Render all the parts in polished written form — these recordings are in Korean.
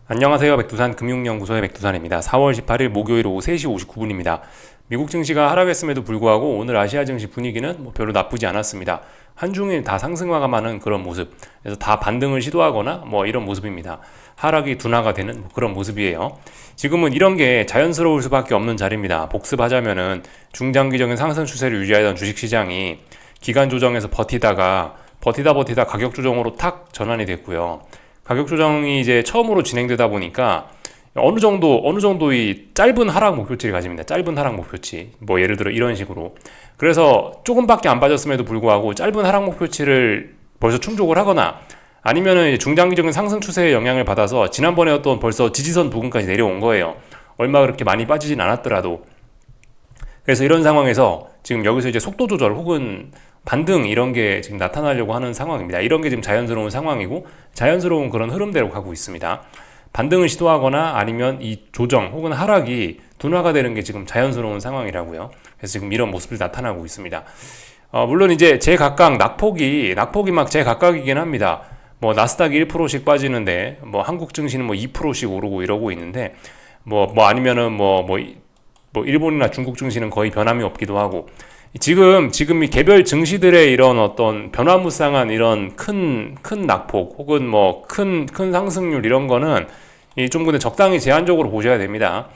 안녕하세요. 백두산 금융연구소의 백두산입니다. 4월 18일 목요일 오후 3시 59분입니다. 미국 증시가 하락했음에도 불구하고 오늘 아시아 증시 분위기는 별로 나쁘지 않았습니다. 한중일 다 상승마감하는 그런 모습. 그래서 다 반등을 시도하거나 이런 모습입니다. 하락이 둔화가 되는 그런 모습이에요. 지금은 이런 게 자연스러울 수밖에 없는 자리입니다. 복습하자면은 중장기적인 상승 추세를 유지하던 주식시장이 기간 조정에서 버티다 가격 조정으로 탁 전환이 됐고요. 가격 조정이 이제 처음으로 진행되다 보니까 어느 정도의 짧은 하락 목표치를 가집니다. 짧은 하락 목표치. 예를 들어 이런 식으로. 그래서 조금밖에 안 빠졌음에도 불구하고 짧은 하락 목표치를 벌써 충족을 하거나 아니면은 중장기적인 상승 추세의 영향을 받아서 지난번에 어떤 벌써 지지선 부근까지 내려온 거예요. 얼마 그렇게 많이 빠지진 않았더라도. 그래서 이런 상황에서 지금 여기서 이제 속도 조절 혹은 반등 이런 게 지금 나타나려고 하는 상황입니다. 이런 게 지금 자연스러운 상황이고 자연스러운 그런 흐름대로 가고 있습니다. 반등을 시도하거나 아니면 이 조정 혹은 하락이 둔화가 되는 게 지금 자연스러운 상황이라고요. 그래서 지금 이런 모습이 나타나고 있습니다. 물론 이제 제각각 낙폭이 막 제각각이긴 합니다. 나스닥이 1%씩 빠지는데 한국 증시는 2%씩 오르고 이러고 있는데 아니면은 일본이나 중국 증시는 거의 변함이 없기도 하고 지금 이 개별 증시들의 이런 어떤 변화무쌍한 이런 큰 낙폭 혹은 큰 상승률 이런 거는 좀 근데 적당히 제한적으로 보셔야 됩니다.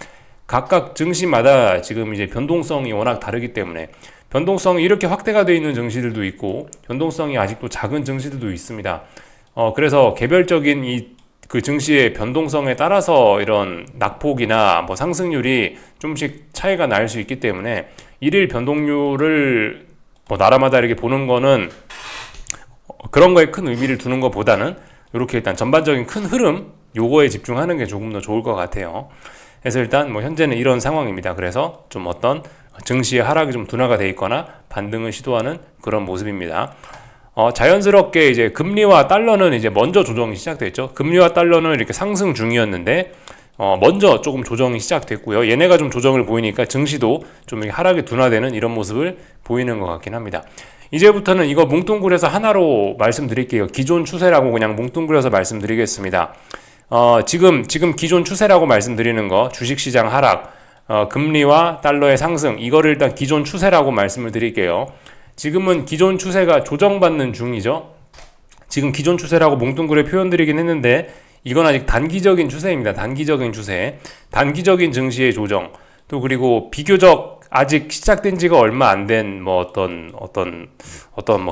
각각 증시마다 지금 이제 변동성이 워낙 다르기 때문에 변동성이 이렇게 확대가 되어 있는 증시들도 있고 변동성이 아직도 작은 증시들도 있습니다. 그래서 개별적인 그 증시의 변동성에 따라서 이런 낙폭이나 상승률이 좀씩 차이가 날 수 있기 때문에 일일 변동률을 나라마다 이렇게 보는 거는 그런 거에 큰 의미를 두는 것보다는 이렇게 일단 전반적인 큰 흐름 요거에 집중하는 게 조금 더 좋을 것 같아요. 그래서 일단 현재는 이런 상황입니다. 그래서 좀 어떤 증시의 하락이 좀 둔화가 돼 있거나 반등을 시도하는 그런 모습입니다. 자연스럽게 이제 금리와 달러는 이제 먼저 조정이 시작됐죠. 금리와 달러는 이렇게 상승 중이었는데 먼저 조금 조정이 시작됐고요. 얘네가 좀 조정을 보이니까 증시도 좀 하락이 둔화되는 이런 모습을 보이는 것 같긴 합니다. 이제부터는 이거 뭉뚱그려서 하나로 말씀드릴게요. 기존 추세라고 그냥 뭉뚱그려서 말씀드리겠습니다. 지금 기존 추세라고 말씀드리는 거 주식시장 하락, 금리와 달러의 상승 이거를 일단 기존 추세라고 말씀을 드릴게요. 지금은 기존 추세가 조정받는 중이죠. 지금 기존 추세라고 뭉뚱그려 표현드리긴 했는데 이건 아직 단기적인 추세입니다. 단기적인 추세. 단기적인 증시의 조정. 또 그리고 비교적 아직 시작된 지가 얼마 안 된 어떤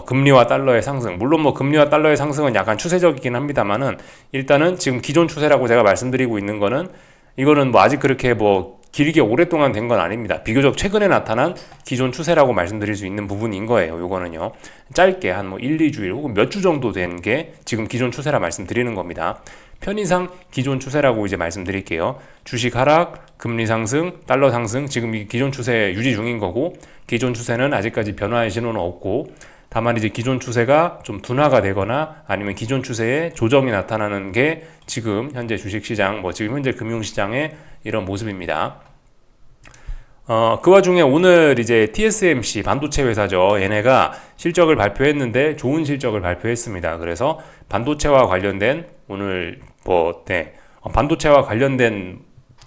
금리와 달러의 상승. 물론 금리와 달러의 상승은 약간 추세적이긴 합니다만은 일단은 지금 기존 추세라고 제가 말씀드리고 있는 거는 이거는 아직 그렇게 길게 오랫동안 된 건 아닙니다. 비교적 최근에 나타난 기존 추세라고 말씀드릴 수 있는 부분인 거예요. 요거는요. 짧게 한 1, 2주일 혹은 몇 주 정도 된 게 지금 기존 추세라 말씀드리는 겁니다. 편의상 기존 추세라고 이제 말씀드릴게요. 주식 하락, 금리 상승, 달러 상승 지금 이 기존 추세 유지 중인 거고 기존 추세는 아직까지 변화의 신호는 없고 다만 이제 기존 추세가 좀 둔화가 되거나 아니면 기존 추세에 조정이 나타나는 게 지금 현재 주식시장 지금 현재 금융시장의 이런 모습입니다. 그 와중에 오늘 이제 TSMC 반도체 회사죠. 얘네가 실적을 발표했는데 좋은 실적을 발표했습니다. 그래서 반도체와 관련된 오늘 반도체와 관련된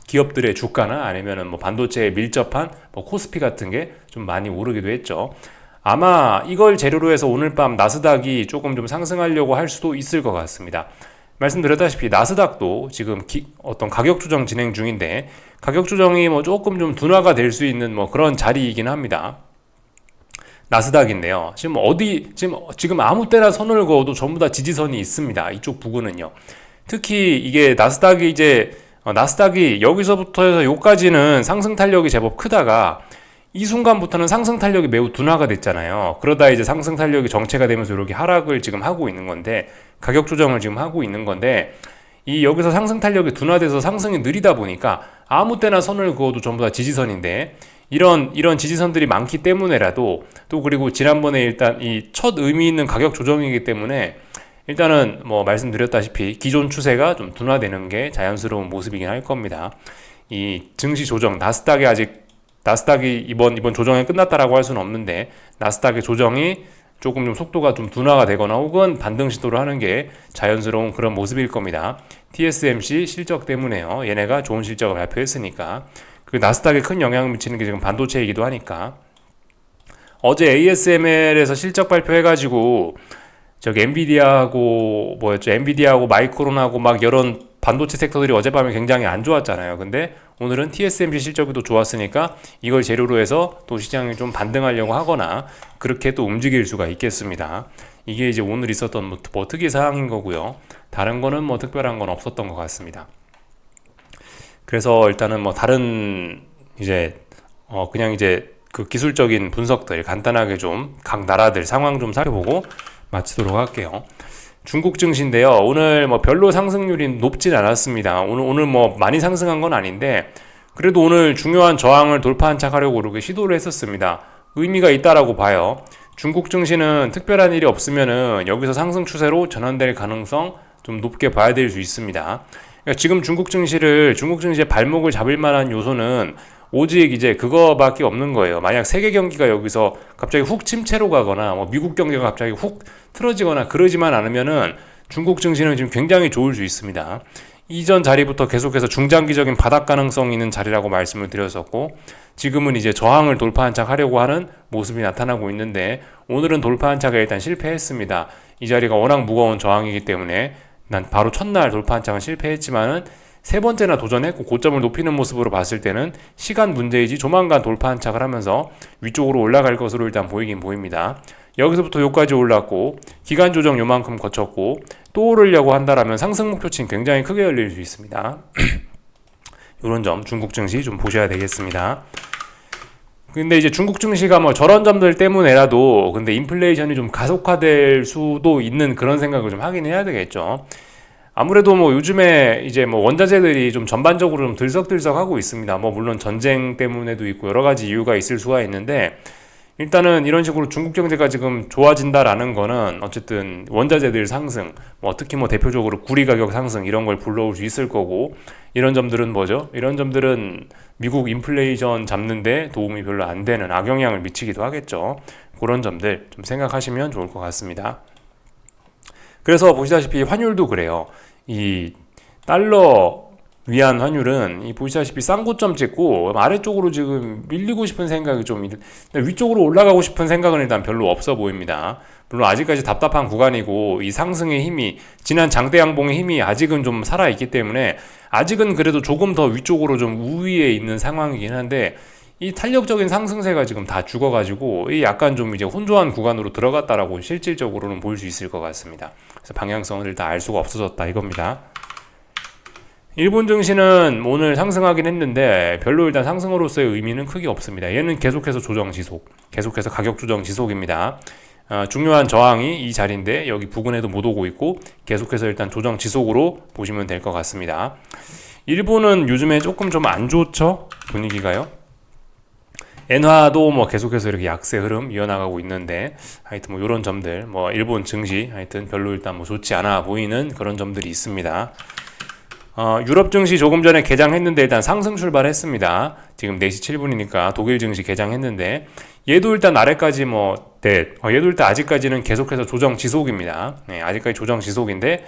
기업들의 주가나 아니면은 반도체에 밀접한 코스피 같은 게 좀 많이 오르기도 했죠. 아마 이걸 재료로 해서 오늘 밤 나스닥이 조금 좀 상승하려고 할 수도 있을 것 같습니다. 말씀드렸다시피 나스닥도 지금 어떤 가격 조정 진행 중인데 가격 조정이 조금 좀 둔화가 될 수 있는 그런 자리이긴 합니다. 나스닥인데요. 지금 아무 때나 선을 그어도 전부 다 지지선이 있습니다. 이쪽 부근은요. 특히 이게 나스닥이 여기서부터 해서 여기까지는 상승 탄력이 제법 크다가 이 순간부터는 상승 탄력이 매우 둔화가 됐잖아요. 그러다 이제 상승 탄력이 정체가 되면서 이렇게 하락을 지금 하고 있는 건데 가격 조정을 지금 하고 있는 건데 여기서 상승 탄력이 둔화돼서 상승이 느리다 보니까 아무 때나 선을 그어도 전부 다 지지선인데 이런 지지선들이 많기 때문에라도 또 그리고 지난번에 일단 이 첫 의미 있는 가격 조정이기 때문에 일단은 말씀드렸다시피 기존 추세가 좀 둔화되는 게 자연스러운 모습이긴 할 겁니다. 이 증시 조정 나스닥이 이번 조정이 끝났다라고 할 수는 없는데 나스닥의 조정이 조금 좀 속도가 좀 둔화가 되거나 혹은 반등 시도를 하는 게 자연스러운 그런 모습일 겁니다. TSMC 실적 때문에요. 얘네가 좋은 실적을 발표했으니까. 그 나스닥에 큰 영향을 미치는 게 지금 반도체이기도 하니까. 어제 ASML에서 실적 발표해가지고 저기 엔비디아하고 마이크론하고 막 여러 반도체 섹터들이 어젯밤에 굉장히 안 좋았잖아요. 근데 오늘은 TSMC 실적이 또 좋았으니까 이걸 재료로 해서 또 시장이 좀 반등하려고 하거나 그렇게 또 움직일 수가 있겠습니다. 이게 이제 오늘 있었던 뭐 특이 사항인 거고요. 다른 거는 뭐 특별한 건 없었던 것 같습니다. 그래서 일단은 뭐 다른 이제 그냥 이제 그 기술적인 분석들 간단하게 좀 각 나라들 상황 좀 살펴보고 마치도록 할게요. 중국 증시인데요. 오늘 뭐 별로 상승률이 높진 않았습니다. 오늘 뭐 많이 상승한 건 아닌데 그래도 오늘 중요한 저항을 돌파한착하려고 이렇게 시도를 했었습니다. 의미가 있다라고 봐요. 중국 증시는 특별한 일이 없으면은 여기서 상승 추세로 전환될 가능성 좀 높게 봐야 될 수 있습니다. 그러니까 지금 중국 증시의 발목을 잡을 만한 요소는 오직 이제 그거밖에 없는 거예요. 만약 세계 경기가 여기서 갑자기 훅 침체로 가거나 뭐 미국 경기가 갑자기 훅 틀어지거나 그러지만 않으면은 중국 증시는 지금 굉장히 좋을 수 있습니다. 이전 자리부터 계속해서 중장기적인 바닥 가능성 있는 자리라고 말씀을 드렸었고 지금은 이제 저항을 돌파한착하려고 하는 모습이 나타나고 있는데 오늘은 돌파한착에 일단 실패했습니다. 이 자리가 워낙 무거운 저항이기 때문에 난 바로 첫날 돌파한착은 실패했지만은 세 번째나 도전했고 고점을 높이는 모습으로 봤을 때는 시간 문제이지 조만간 돌파한착을 하면서 위쪽으로 올라갈 것으로 일단 보이긴 보입니다. 여기서부터 여기까지 올랐고 기간 조정 요만큼 거쳤고 또 오르려고 한다라면 상승 목표치는 굉장히 크게 열릴 수 있습니다. 이런 점 중국 증시 좀 보셔야 되겠습니다. 근데 이제 중국 증시가 뭐 저런 점들 때문에라도 근데 인플레이션이 좀 가속화될 수도 있는 그런 생각을 좀 하긴 해야 되겠죠. 아무래도 뭐 요즘에 이제 뭐 원자재들이 좀 전반적으로 좀 들썩들썩하고 있습니다. 뭐 물론 전쟁 때문에도 있고 여러 가지 이유가 있을 수가 있는데 일단은 이런 식으로 중국 경제가 지금 좋아진다라는 거는 어쨌든 원자재들 상승, 뭐 특히 뭐 대표적으로 구리 가격 상승 이런 걸 불러올 수 있을 거고 이런 점들은 뭐죠? 이런 점들은 미국 인플레이션 잡는데 도움이 별로 안 되는 악영향을 미치기도 하겠죠. 그런 점들 좀 생각하시면 좋을 것 같습니다. 그래서 보시다시피 환율도 그래요. 이 달러 위안 환율은 이 보시다시피 싼 고점 찍고 아래쪽으로 지금 밀리고 싶은 생각이 좀 위쪽으로 올라가고 싶은 생각은 일단 별로 없어 보입니다. 물론 아직까지 답답한 구간이고 이 상승의 힘이 지난 장대 양봉의 힘이 아직은 좀 살아있기 때문에 아직은 그래도 조금 더 위쪽으로 좀 우위에 있는 상황이긴 한데 이 탄력적인 상승세가 지금 다 죽어가지고 이 약간 좀 이제 혼조한 구간으로 들어갔다라고 실질적으로는 볼 수 있을 것 같습니다. 그래서 방향성을 일단 알 수가 없어졌다 이겁니다. 일본 증시는 오늘 상승하긴 했는데 별로 일단 상승으로서의 의미는 크게 없습니다. 얘는 계속해서 조정 지속, 계속해서 가격 조정 지속입니다. 중요한 저항이 이 자리인데 여기 부근에도 못 오고 있고 계속해서 일단 조정 지속으로 보시면 될 것 같습니다. 일본은 요즘에 조금 좀 안 좋죠? 분위기가요. 엔화도 뭐 계속해서 이렇게 약세 흐름 이어나가고 있는데 하여튼 뭐 이런 점들 뭐 일본 증시 하여튼 별로 일단 뭐 좋지 않아 보이는 그런 점들이 있습니다. 유럽 증시 조금 전에 개장했는데 일단 상승 출발했습니다. 지금 4시 7분이니까 독일 증시 개장했는데 얘도 일단 아래까지 얘도 일단 아직까지는 계속해서 조정 지속입니다. 네, 아직까지 조정 지속인데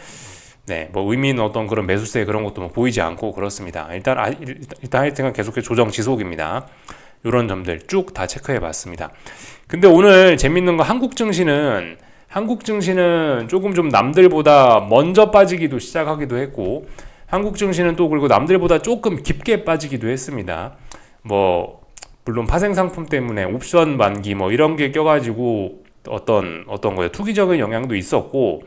네, 뭐 의미 있는 어떤 그런 매수세 그런 것도 뭐 보이지 않고 그렇습니다. 일단 하여튼 계속해서 조정 지속입니다. 이런 점들 쭉 다 체크해 봤습니다. 근데 오늘 재밌는 거 한국 증시는 조금 좀 남들보다 먼저 빠지기도 시작하기도 했고 한국 증시는 또 그리고 남들보다 조금 깊게 빠지기도 했습니다. 뭐 물론 파생 상품 때문에 옵션 만기 뭐 이런 게 껴가지고 어떤 거예요 투기적인 영향도 있었고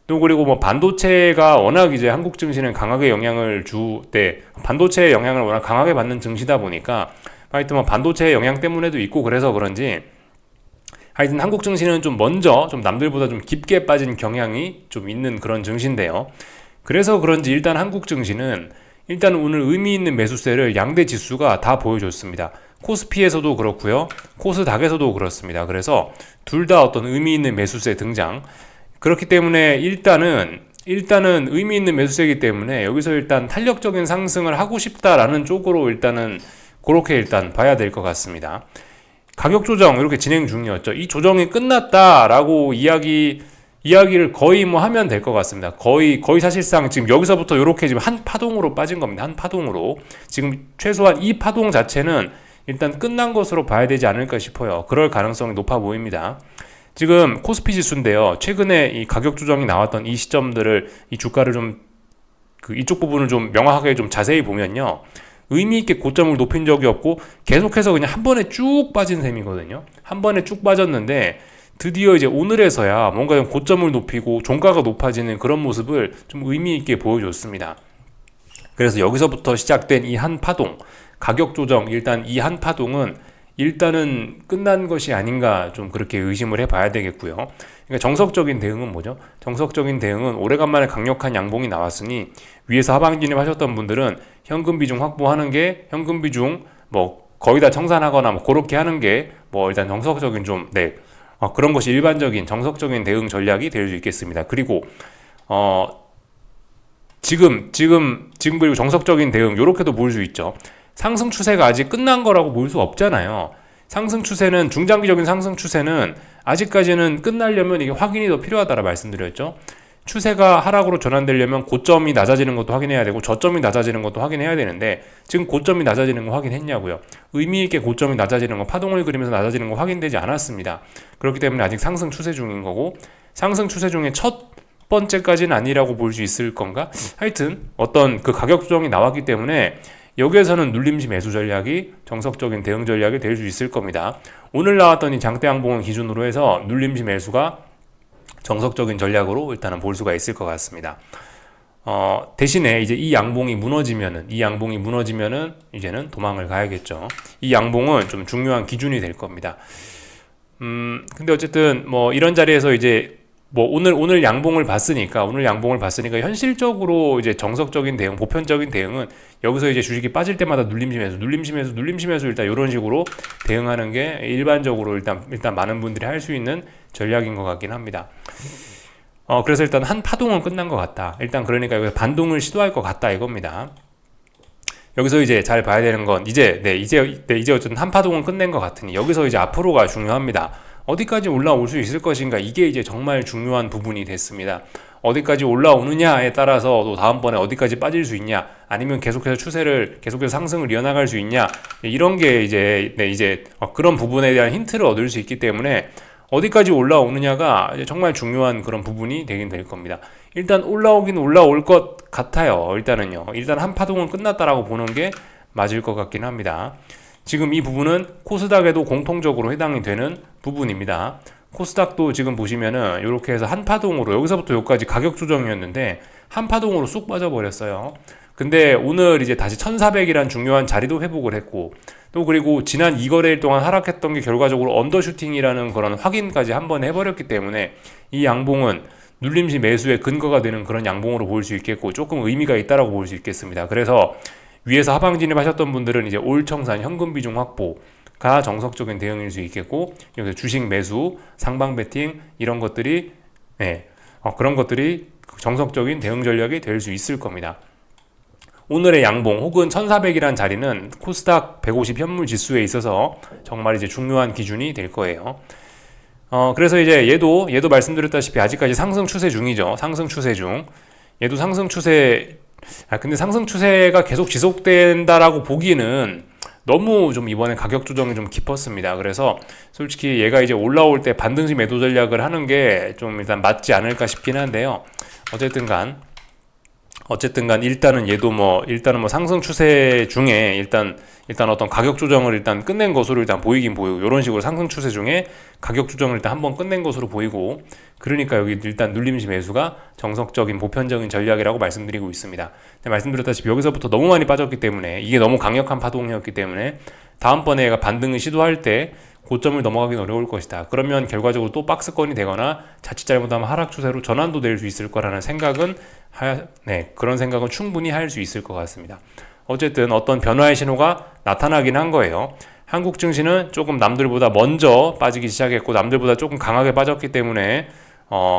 또 그리고 뭐 반도체가 워낙 이제 한국 증시는 강하게 영향을 반도체의 영향을 워낙 강하게 받는 증시다 보니까 하여튼 뭐 반도체의 영향 때문에도 있고 그래서 그런지 하여튼 한국 증시는 좀 먼저 좀 남들보다 좀 깊게 빠진 경향이 좀 있는 그런 증시인데요. 그래서 그런지 일단 한국 증시는 일단 오늘 의미 있는 매수세를 양대 지수가 다 보여줬습니다. 코스피에서도 그렇고요. 코스닥에서도 그렇습니다. 그래서 둘 다 어떤 의미 있는 매수세 등장. 그렇기 때문에 일단은 의미 있는 매수세이기 때문에 여기서 일단 탄력적인 상승을 하고 싶다라는 쪽으로 일단은 그렇게 일단 봐야 될 것 같습니다. 가격 조정 이렇게 진행 중이었죠. 이 조정이 끝났다라고 이야기를 거의 뭐 하면 될 것 같습니다. 거의 사실상 지금 여기서부터 이렇게 지금 한 파동으로 빠진 겁니다. 한 파동으로. 지금 최소한 이 파동 자체는 일단 끝난 것으로 봐야 되지 않을까 싶어요. 그럴 가능성이 높아 보입니다. 지금 코스피 지수인데요. 최근에 이 가격 조정이 나왔던 이 시점들을 이 주가를 좀 이쪽 부분을 좀 명확하게 좀 자세히 보면요. 의미 있게 고점을 높인 적이 없고 계속해서 그냥 한 번에 쭉 빠진 셈이거든요. 한 번에 쭉 빠졌는데 드디어 이제 오늘에서야 뭔가 좀 고점을 높이고 종가가 높아지는 그런 모습을 좀 의미 있게 보여줬습니다. 그래서 여기서부터 시작된 이 한 파동, 가격 조정, 일단 이 한 파동은 일단은 끝난 것이 아닌가 좀 그렇게 의심을 해봐야 되겠고요. 그러니까 정석적인 대응은 뭐죠? 정석적인 대응은 오래간만에 강력한 양봉이 나왔으니 위에서 하방 진입하셨던 분들은 현금 비중 확보하는 게 현금 비중 뭐 거의 다 청산하거나 뭐 그렇게 하는 게 뭐 일단 정석적인 좀 그런 것이 일반적인 정석적인 대응 전략이 될 수 있겠습니다. 그리고 지금 그리고 정석적인 대응 이렇게도 볼 수 있죠. 상승 추세가 아직 끝난 거라고 볼 수 없잖아요. 상승 추세는 중장기적인 상승 추세는 아직까지는 끝나려면 이게 확인이 더 필요하다라 말씀드렸죠. 추세가 하락으로 전환되려면 고점이 낮아지는 것도 확인해야 되고 저점이 낮아지는 것도 확인해야 되는데 지금 고점이 낮아지는 거 확인했냐고요. 의미 있게 고점이 낮아지는 거 파동을 그리면서 낮아지는 거 확인되지 않았습니다. 그렇기 때문에 아직 상승 추세 중인 거고 상승 추세 중에 첫 번째까지는 아니라고 볼 수 있을 건가? 하여튼 어떤 그 가격 조정이 나왔기 때문에 여기에서는 눌림시 매수 전략이 정석적인 대응 전략이 될 수 있을 겁니다. 오늘 나왔던 이 장대 양봉을 기준으로 해서 눌림시 매수가 정석적인 전략으로 일단은 볼 수가 있을 것 같습니다. 대신에 이제 이 양봉이 무너지면은 이제는 도망을 가야겠죠. 이 양봉은 좀 중요한 기준이 될 겁니다. 근데 어쨌든 뭐 이런 자리에서 이제 뭐 오늘 양봉을 봤으니까 현실적으로 이제 정석적인 대응, 보편적인 대응은 여기서 이제 주식이 빠질 때마다 눌림시 매수 일단 이런 식으로 대응하는 게 일반적으로 일단 많은 분들이 할 수 있는 전략인 것 같긴 합니다. 그래서 일단 한 파동은 끝난 것 같다. 일단 그러니까 여기서 반동을 시도할 것 같다 이겁니다. 여기서 이제 잘 봐야 되는 건 이제 어쨌든 한 파동은 끝낸 것 같으니 여기서 이제 앞으로가 중요합니다. 어디까지 올라올 수 있을 것인가 이게 이제 정말 중요한 부분이 됐습니다. 어디까지 올라오느냐에 따라서 또 다음번에 어디까지 빠질 수 있냐 아니면 계속해서 상승을 이어나갈 수 있냐 이런 게 이제 그런 부분에 대한 힌트를 얻을 수 있기 때문에 어디까지 올라오느냐가 이제 정말 중요한 그런 부분이 되긴 될 겁니다. 일단 올라오긴 올라올 것 같아요. 일단 한 파동은 끝났다라고 보는 게 맞을 것 같긴 합니다. 지금 이 부분은 코스닥에도 공통적으로 해당이 되는 부분입니다. 코스닥도 지금 보시면은 이렇게 해서 한 파동으로 여기서부터 여기까지 가격 조정이었는데 한 파동으로 쑥 빠져버렸어요. 근데 오늘 이제 다시 1400이란 중요한 자리도 회복을 했고 또 그리고 지난 2거래일 동안 하락했던 게 결과적으로 언더슈팅이라는 그런 확인까지 한번 해버렸기 때문에 이 양봉은 눌림시 매수의 근거가 되는 그런 양봉으로 볼 수 있겠고 조금 의미가 있다라고 볼 수 있겠습니다. 그래서 위에서 하방 진입하셨던 분들은 이제 올 청산 현금 비중 확보가 정석적인 대응일 수 있겠고 여기서 주식 매수, 상방 베팅 이런 것들이 그런 것들이 정석적인 대응 전략이 될 수 있을 겁니다. 오늘의 양봉 혹은 1400이란 자리는 코스닥 150 현물 지수에 있어서 정말 이제 중요한 기준이 될 거예요. 그래서 이제 얘도 말씀드렸다시피 아직까지 상승 추세 중이죠. 상승 추세 중. 얘도 상승 추세 근데 상승 추세가 계속 지속된다라고 보기는 너무 좀 이번에 가격 조정이 좀 깊었습니다. 그래서 솔직히 얘가 이제 올라올 때 반등시 매도 전략을 하는 게 좀 일단 맞지 않을까 싶긴 한데요. 어쨌든 간 일단은 상승 추세 중에 일단 어떤 가격 조정을 일단 끝낸 것으로 일단 보이긴 보이고 이런 식으로 상승 추세 중에 가격 조정을 일단 한번 끝낸 것으로 보이고 그러니까 여기 일단 눌림시 매수가 정석적인 보편적인 전략이라고 말씀드리고 있습니다. 말씀드렸다시피 여기서부터 너무 많이 빠졌기 때문에 이게 너무 강력한 파동이었기 때문에 다음번에 얘가 반등을 시도할 때 고점을 넘어가긴 어려울 것이다. 그러면 결과적으로 또 박스권이 되거나 자칫 잘못하면 하락 추세로 전환도 될 수 있을 거라는 생각은 그런 생각은 충분히 할 수 있을 것 같습니다. 어쨌든 어떤 변화의 신호가 나타나긴 한 거예요. 한국 증시는 조금 남들보다 먼저 빠지기 시작했고 남들보다 조금 강하게 빠졌기 때문에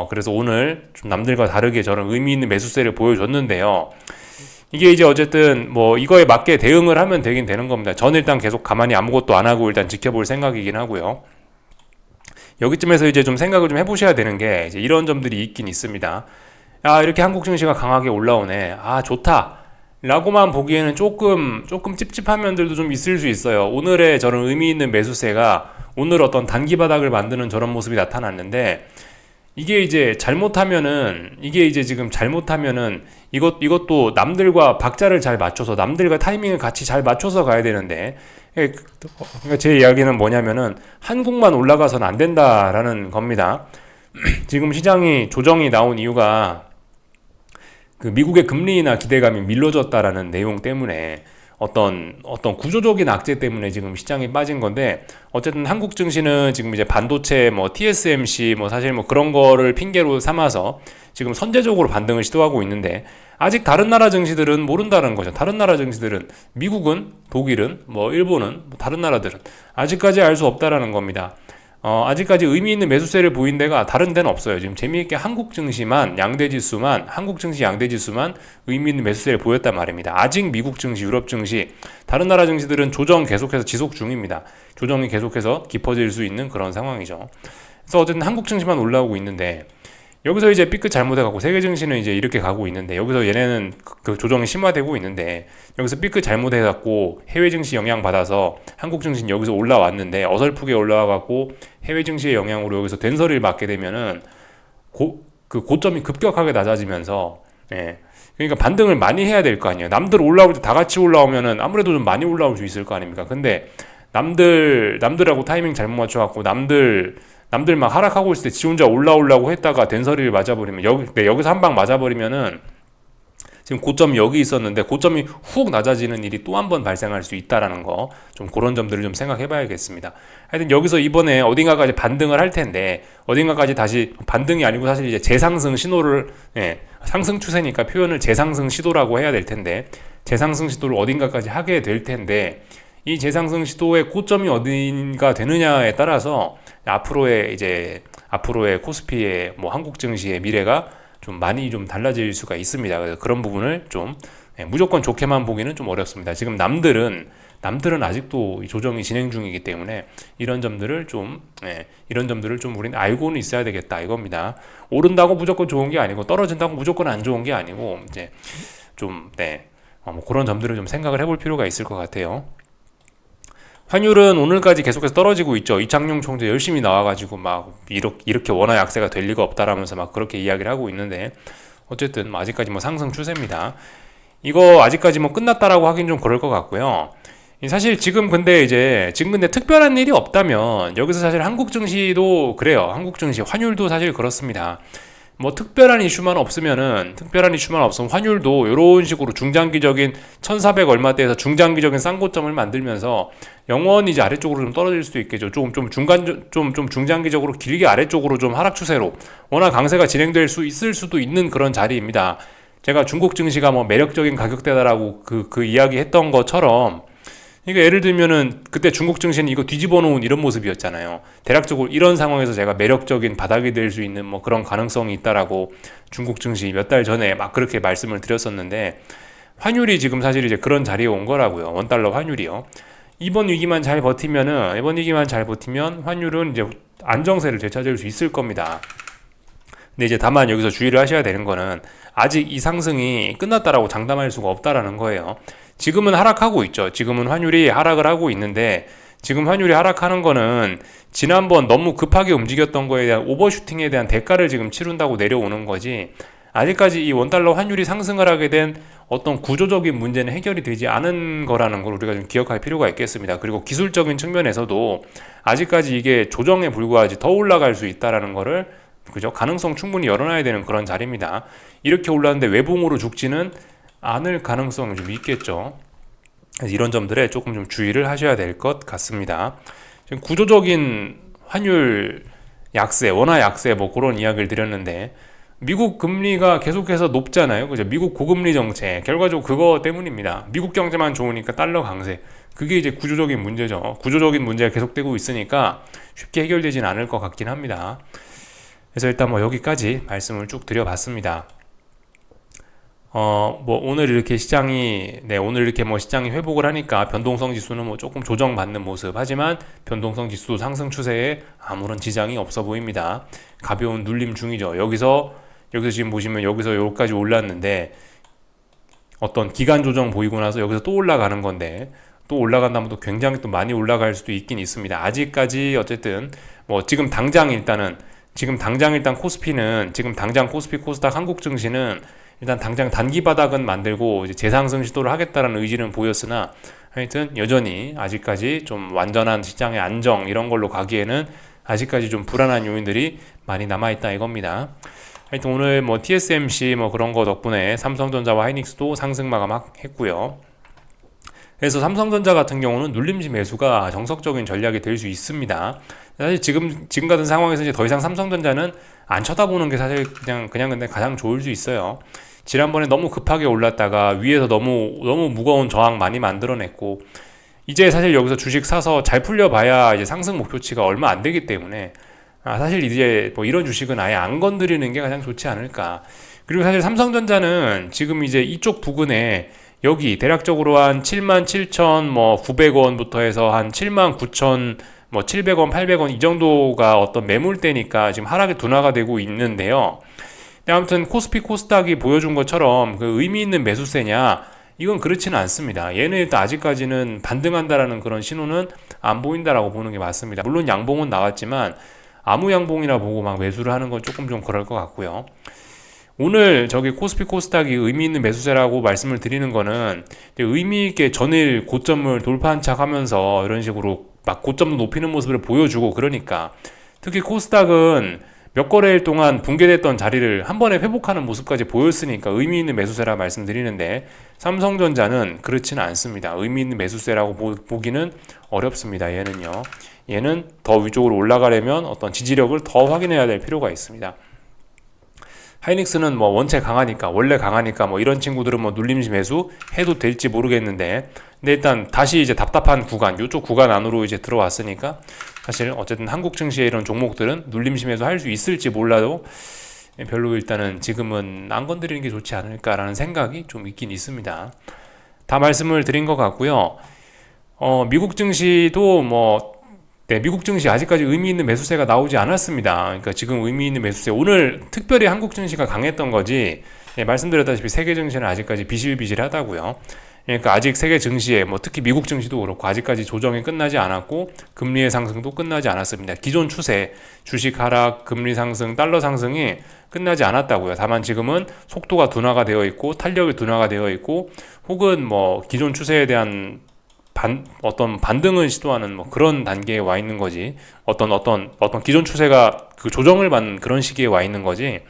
그래서 오늘 좀 남들과 다르게 저는 의미 있는 매수세를 보여줬는데요. 이게 이제 어쨌든 뭐 이거에 맞게 대응을 하면 되긴 되는 겁니다. 저는 일단 계속 가만히 아무것도 안 하고 일단 지켜볼 생각이긴 하고요. 여기쯤에서 이제 좀 생각을 좀 해보셔야 되는 게 이제 이런 점들이 있긴 있습니다. 아, 이렇게 한국 증시가 강하게 올라오네. 아, 좋다. 라고만 보기에는 조금 찝찝한 면들도 좀 있을 수 있어요. 오늘의 저런 의미 있는 매수세가 오늘 어떤 단기 바닥을 만드는 저런 모습이 나타났는데, 이게 이제 지금 잘못하면은 이것도 남들과 박자를 잘 맞춰서 남들과 타이밍을 같이 잘 맞춰서 가야 되는데, 그러니까 제 이야기는 뭐냐면은 한국만 올라가서는 안 된다라는 겁니다. 지금 시장이 조정이 나온 이유가 그 미국의 금리 인하 기대감이 밀려졌다라는 내용 때문에 어떤 구조적인 악재 때문에 지금 시장이 빠진 건데, 어쨌든 한국 증시는 지금 이제 반도체 뭐 TSMC 뭐 사실 뭐 그런 거를 핑계로 삼아서 지금 선제적으로 반등을 시도하고 있는데, 아직 다른 나라 증시들은 모른다는 거죠. 다른 나라 증시들은 미국은, 독일은, 뭐 일본은, 뭐 다른 나라들은 아직까지 알 수 없다라는 겁니다. 아직까지 의미 있는 매수세를 보인 데가 다른 데는 없어요. 지금 재미있게 한국 증시 양대지수만 의미 있는 매수세를 보였단 말입니다. 아직 미국 증시, 유럽 증시, 다른 나라 증시들은 조정 계속해서 지속 중입니다. 조정이 계속해서 깊어질 수 있는 그런 상황이죠. 그래서 어쨌든 한국 증시만 올라오고 있는데, 여기서 이제 삐끗 잘못해갖고 세계 증시는 이제 이렇게 가고 있는데, 여기서 얘네는 그 조정이 심화되고 있는데, 여기서 삐끗 잘못해갖고 해외 증시 영향 받아서 한국 증시는 여기서 올라왔는데, 어설프게 올라와갖고 해외 증시의 영향으로 여기서 된서리를 맞게 되면은 그 고점이 급격하게 낮아지면서, 예, 그러니까 반등을 많이 해야 될 거 아니에요. 남들 올라올 때 다 같이 올라오면은 아무래도 좀 많이 올라올 수 있을 거 아닙니까? 근데 남들하고 타이밍 잘못 맞춰갖고 남들 막 하락하고 있을 때 지 혼자 올라오려고 했다가 된서리를 맞아버리면 여기서 한 방 맞아버리면은 지금 고점이 여기 있었는데 고점이 훅 낮아지는 일이 또 한 번 발생할 수 있다라는 거, 좀 그런 점들을 좀 생각해 봐야겠습니다. 하여튼 여기서 이번에 어딘가까지 반등을 할 텐데, 어딘가까지 다시 반등이 아니고 사실 이제 재상승 신호를, 상승 추세니까 표현을 재상승 시도라고 해야 될 텐데, 재상승 시도를 어딘가까지 하게 될 텐데, 이 재상승 시도의 고점이 어딘가 되느냐에 따라서 앞으로의 코스피의 뭐 한국 증시의 미래가 좀 많이 좀 달라질 수가 있습니다. 그래서 그런 부분을 좀, 무조건 좋게만 보기는 좀 어렵습니다. 지금 남들은 아직도 조정이 진행 중이기 때문에 이런 점들을 좀 우리는 알고는 있어야 되겠다 이겁니다. 오른다고 무조건 좋은 게 아니고 떨어진다고 무조건 안 좋은 게 아니고, 이제 좀, 뭐 그런 점들을 좀 생각을 해볼 필요가 있을 것 같아요. 환율은 오늘까지 계속해서 떨어지고 있죠. 이창용 총재 열심히 나와가지고 막 이렇게 원화 약세가 될 리가 없다라면서 막 그렇게 이야기를 하고 있는데, 어쨌든 아직까지 뭐 상승 추세입니다. 이거 아직까지 뭐 끝났다라고 하긴 좀 그럴 것 같고요. 사실 지금 근데 특별한 일이 없다면 여기서 사실 한국 증시도 그래요. 한국 증시 환율도 사실 그렇습니다. 뭐 특별한 이슈만 없으면 환율도 이런 식으로 중장기적인 1400 얼마대에서 중장기적인 쌍고점을 만들면서 영원히 이제 아래쪽으로 좀 떨어질 수도 있겠죠. 좀 중장기적으로 길게 아래쪽으로 좀 하락 추세로 워낙 강세가 진행될 수 있을 수도 있는 그런 자리입니다. 제가 중국 증시가 뭐 매력적인 가격대다라고 그 이야기 했던 것처럼, 그러니까 예를 들면은 그때 중국 증시는 이거 뒤집어 놓은 이런 모습이었잖아요. 대략적으로 이런 상황에서 제가 매력적인 바닥이 될 수 있는 뭐 그런 가능성이 있다라고 중국 증시 몇 달 전에 막 그렇게 말씀을 드렸었는데, 환율이 지금 사실 이제 그런 자리에 온 거라고요. 원달러 환율이요. 이번 위기만 잘 버티면 환율은 이제 안정세를 되찾을 수 있을 겁니다. 근데 이제 다만 여기서 주의를 하셔야 되는 거는, 아직 이 상승이 끝났다라고 장담할 수가 없다라는 거예요. 지금은 하락하고 있죠. 지금은 환율이 하락을 하고 있는데, 지금 환율이 하락하는 거는 지난번 너무 급하게 움직였던 거에 대한 오버슈팅에 대한 대가를 지금 치른다고 내려오는 거지, 아직까지 이 원달러 환율이 상승을 하게 된 어떤 구조적인 문제는 해결이 되지 않은 거라는 걸 우리가 좀 기억할 필요가 있겠습니다. 그리고 기술적인 측면에서도 아직까지 이게 조정에 불과하지 더 올라갈 수 있다라는 거를, 그죠? 가능성 충분히 열어놔야 되는 그런 자리입니다. 이렇게 올랐는데 외봉으로 죽지는 않을 가능성이 좀 있겠죠. 그래서 이런 점들에 조금 좀 주의를 하셔야 될 것 같습니다. 지금 구조적인 환율 약세, 원화 약세 뭐 그런 이야기를 드렸는데, 미국 금리가 계속해서 높잖아요. 그죠? 미국 고금리 정책. 결과적으로 그거 때문입니다. 미국 경제만 좋으니까 달러 강세. 그게 이제 구조적인 문제죠. 구조적인 문제가 계속되고 있으니까 쉽게 해결되진 않을 것 같긴 합니다. 그래서 일단 뭐 여기까지 말씀을 쭉 드려봤습니다. 뭐 오늘 이렇게 오늘 이렇게 뭐 시장이 회복을 하니까 변동성 지수는 뭐 조금 조정받는 모습. 하지만 변동성 지수 상승 추세에 아무런 지장이 없어 보입니다. 가벼운 눌림 중이죠. 여기서 지금 보시면 여기서 여기까지 올랐는데 어떤 기간 조정 보이고 나서 여기서 또 올라가는 건데, 또 올라간다면 또 굉장히 또 많이 올라갈 수도 있긴 있습니다. 아직까지 어쨌든 뭐 지금 당장 일단 코스피는 지금 당장 코스피 코스닥 한국 증시는 일단 당장 단기 바닥은 만들고 이제 재상승 시도를 하겠다라는 의지는 보였으나, 하여튼 여전히 아직까지 좀 완전한 시장의 안정 이런 걸로 가기에는 아직까지 좀 불안한 요인들이 많이 남아있다 이겁니다. 하여튼 오늘 뭐 TSMC 뭐 그런 거 덕분에 삼성전자와 하이닉스도 상승 마감했고요. 그래서 삼성전자 같은 경우는 눌림시 매수가 정석적인 전략이 될 수 있습니다. 사실 지금 같은 상황에서 이제 더 이상 삼성전자는 안 쳐다보는 게 사실 그냥 근데 가장 좋을 수 있어요. 지난번에 너무 급하게 올랐다가 위에서 너무 무거운 저항 많이 만들어냈고, 이제 사실 여기서 주식 사서 잘 풀려봐야 이제 상승 목표치가 얼마 안 되기 때문에 사실 이제 뭐 이런 주식은 아예 안 건드리는 게 가장 좋지 않을까. 그리고 사실 삼성전자는 지금 이제 이쪽 부근에 여기 대략적으로 한 77,900원부터 해서 한 79,000 뭐 700원, 800원 이 정도가 어떤 매물대니까 지금 하락의 둔화가 되고 있는데요. 아무튼 코스피 코스닥이 보여준 것처럼 그 의미 있는 매수세냐, 이건 그렇지는 않습니다. 얘는 일단 아직까지는 반등한다라는 그런 신호는 안 보인다라고 보는 게 맞습니다. 물론 양봉은 나왔지만 아무 양봉이나 보고 막 매수를 하는 건 조금 좀 그럴 것 같고요. 오늘 저기 코스피 코스닥이 의미 있는 매수세라고 말씀을 드리는 거는 의미 있게 전일 고점을 돌파한 척 하면서 이런 식으로 막 고점도 높이는 모습을 보여주고, 그러니까 특히 코스닥은 몇 거래일 동안 붕괴됐던 자리를 한 번에 회복하는 모습까지 보였으니까 의미 있는 매수세라 말씀드리는데, 삼성전자는 그렇지는 않습니다. 의미 있는 매수세라고 보기는 어렵습니다. 얘는 더 위쪽으로 올라가려면 어떤 지지력을 더 확인해야 될 필요가 있습니다. 하이닉스는 뭐 원래 강하니까 뭐 이런 친구들은 뭐 눌림시 매수 해도 될지 모르겠는데, 근데 일단 다시 이제 답답한 구간, 이쪽 구간 안으로 이제 들어왔으니까 사실 어쨌든 한국 증시의 이런 종목들은 눌림시 매수 할 수 있을지 몰라도 별로 일단은 지금은 안 건드리는 게 좋지 않을까라는 생각이 좀 있긴 있습니다. 다 말씀을 드린 것 같고요. 미국 증시도 미국 증시 아직까지 의미 있는 매수세가 나오지 않았습니다. 그러니까 지금 의미 있는 매수세, 오늘 특별히 한국 증시가 강했던 거지, 말씀드렸다시피 세계 증시는 아직까지 비실비실하다고요. 그러니까 아직 세계 증시에 특히 미국 증시도 그렇고 아직까지 조정이 끝나지 않았고 금리의 상승도 끝나지 않았습니다. 기존 추세, 주식 하락, 금리 상승, 달러 상승이 끝나지 않았다고요. 다만 지금은 속도가 둔화가 되어 있고 탄력이 둔화가 되어 있고, 혹은 기존 추세에 대한 어떤 반등을 시도하는 그런 단계에 와 있는 거지, 어떤 기존 추세가 그 조정을 받는 그런 시기에 와 있는 거지,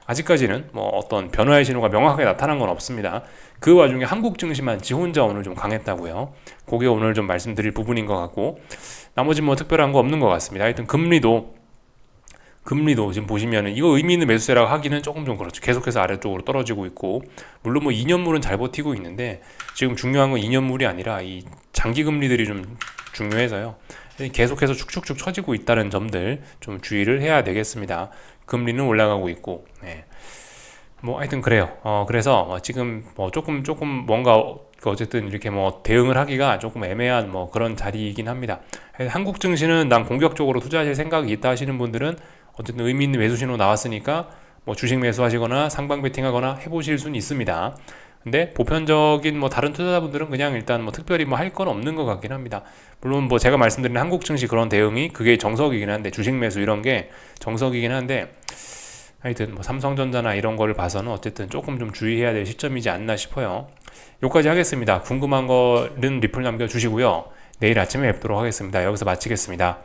아직까지는 어떤 변화의 신호가 명확하게 나타난 건 없습니다. 그 와중에 한국 증시만 지 혼자 오늘 좀 강했다고요. 그게 오늘 좀 말씀드릴 부분인 것 같고, 나머지 특별한 거 없는 것 같습니다. 하여튼 금리도 지금 보시면은 이거 의미 있는 매수세라고 하기는 조금 좀 그렇죠. 계속해서 아래쪽으로 떨어지고 있고, 물론 2년물은 잘 버티고 있는데 지금 중요한 건 2년물이 아니라 이 장기 금리들이 좀 중요해서요. 계속해서 축축축 처지고 있다는 점들 좀 주의를 해야 되겠습니다. 금리는 올라가고 있고, 하여튼 그래요. 그래서 지금 조금 뭔가 어쨌든 이렇게 대응을 하기가 조금 애매한 그런 자리이긴 합니다. 한국 증시는 난 공격적으로 투자하실 생각이 있다 하시는 분들은 어쨌든 의미 있는 매수 신호 나왔으니까 주식 매수하시거나 상방 베팅하거나 해보실 수는 있습니다. 근데 보편적인 다른 투자자분들은 그냥 일단 특별히 할 건 없는 것 같긴 합니다. 물론 제가 말씀드린 한국 증시 그런 대응이 그게 정석이긴 한데, 주식 매수 이런 게 정석이긴 한데, 하여튼 삼성전자나 이런 거를 봐서는 어쨌든 조금 좀 주의해야 될 시점이지 않나 싶어요. 여기까지 하겠습니다. 궁금한 거는 리플 남겨주시고요. 내일 아침에 뵙도록 하겠습니다. 여기서 마치겠습니다.